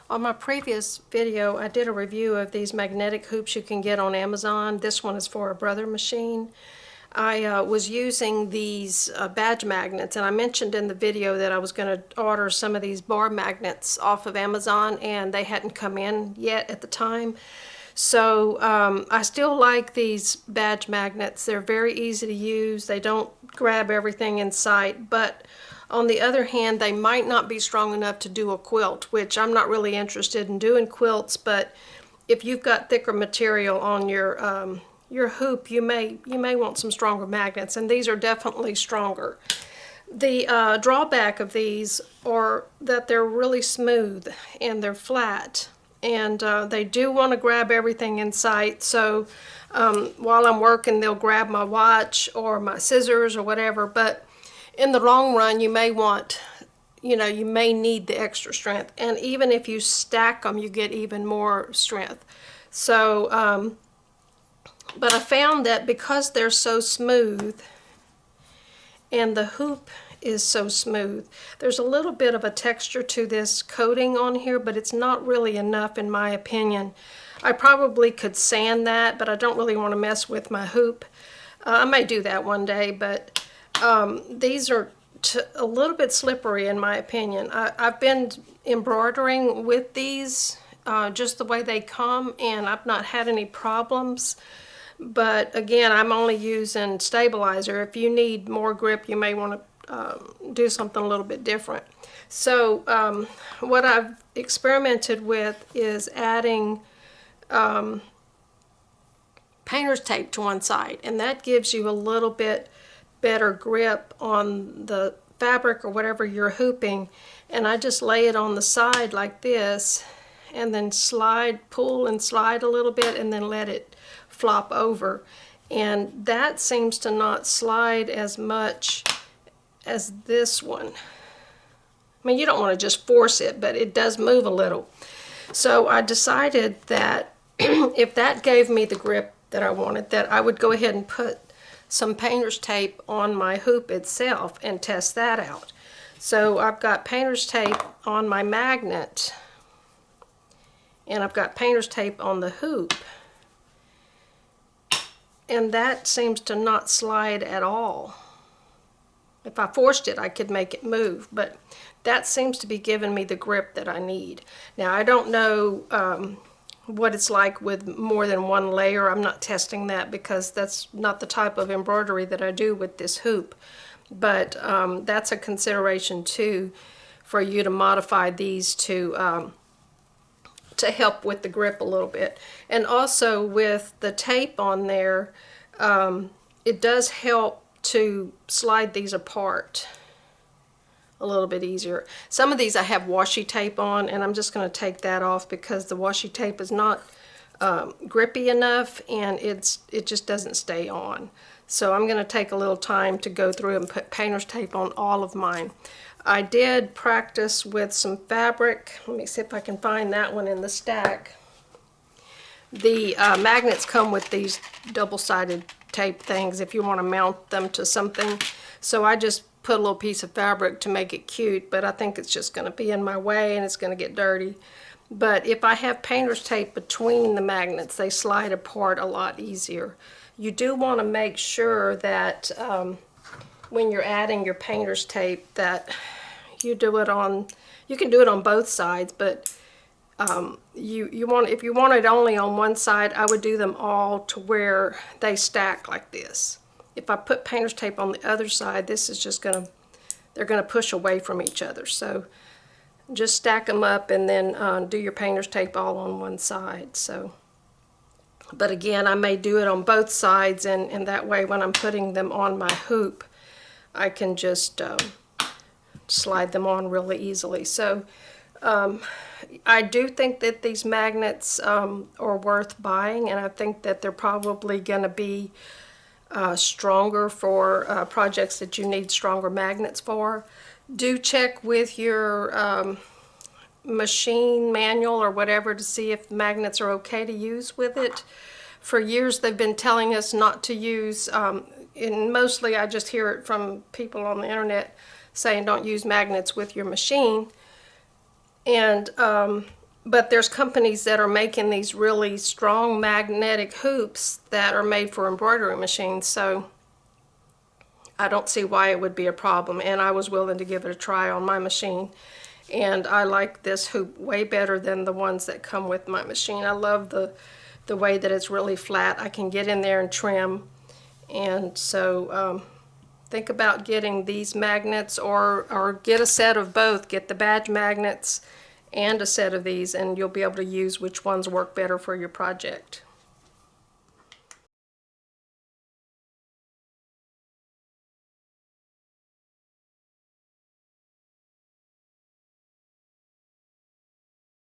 On my previous video, I did a review of these magnetic hoops you can get on Amazon. This one is for a brother machine. I was using these badge magnets, and I mentioned in the video that I was going to order some of these bar magnets off of Amazon, and they hadn't come in yet at the time. So I still like these badge magnets. They're very easy to use. They don't grab everything in sight, but on the other hand, they might not be strong enough to do a quilt, which I'm not really interested in doing quilts, but if you've got thicker material on your hoop, you may want some stronger magnets, and these are definitely stronger. The drawback of these are that they're really smooth and they're flat, and they do want to grab everything in sight. So while I'm working, they'll grab my watch or my scissors or whatever, but in the long run, you may want, you may need the extra strength. And even if you stack them, you get even more strength. So, but I found that because they're so smooth and the hoop is so smooth, there's a little bit of a texture to this coating on here, but it's not really enough in my opinion. I probably could sand that, but I don't really want to mess with my hoop. I may do that one day, but these are a little bit slippery in my opinion. I've been embroidering with these just the way they come, and I've not had any problems. But again, I'm only using stabilizer. If you need more grip, you may want to do something a little bit different. So what I've experimented with is adding painter's tape to one side, and that gives you a little bit better grip on the fabric or whatever you're hooping. And I just lay it on the side like this, and then pull and slide a little bit, and then let it flop over. And that seems to not slide as much as this one. I mean, you don't want to just force it, but it does move a little. So I decided that if that gave me the grip that I wanted, that I would go ahead and put some painter's tape on my hoop itself and test that out. So I've got painter's tape on my magnet, and I've got painter's tape on the hoop, and that seems to not slide at all. If I forced it, I could make it move, but that seems to be giving me the grip that I need. Now, I don't know what it's like with more than one layer. I'm not testing that because that's not the type of embroidery that I do with this hoop. But that's a consideration too, for you to modify these to help with the grip a little bit. And also with the tape on there, it does help to slide these apart a little bit easier. Some of these I have washi tape on, and I'm just going to take that off because the washi tape is not grippy enough, and it just doesn't stay on. So I'm going to take a little time to go through and put painter's tape on all of mine. I did practice with some fabric. Let me see if I can find that one in the stack. The magnets come with these double-sided tape things if you want to mount them to something. So I just put a little piece of fabric to make it cute, but I think it's just going to be in my way and it's going to get dirty. But if I have painter's tape between the magnets, they slide apart a lot easier. You do want to make sure that when you're adding your painter's tape that you do it on, you can do it on both sides, but if you want it only on one side, I would do them all to where they stack like this. If I put painter's tape on the other side, this is just they're gonna push away from each other. So just stack them up and then do your painter's tape all on one side. So, but again, I may do it on both sides, and that way when I'm putting them on my hoop, I can just slide them on really easily. So I do think that these magnets are worth buying, and I think that they're probably gonna be stronger for projects that you need stronger magnets for. Do check with your machine manual or whatever to see if magnets are okay to use with it. For years they've been telling us not to use, and mostly I just hear it from people on the internet saying don't use magnets with your machine. And But there's companies that are making these really strong magnetic hoops that are made for embroidery machines, so I don't see why it would be a problem, and I was willing to give it a try on my machine. And I like this hoop way better than the ones that come with my machine. I love the way that it's really flat. I can get in there and trim. And so think about getting these magnets, or get a set of both. Get the badge magnets and a set of these, and you'll be able to use which ones work better for your project.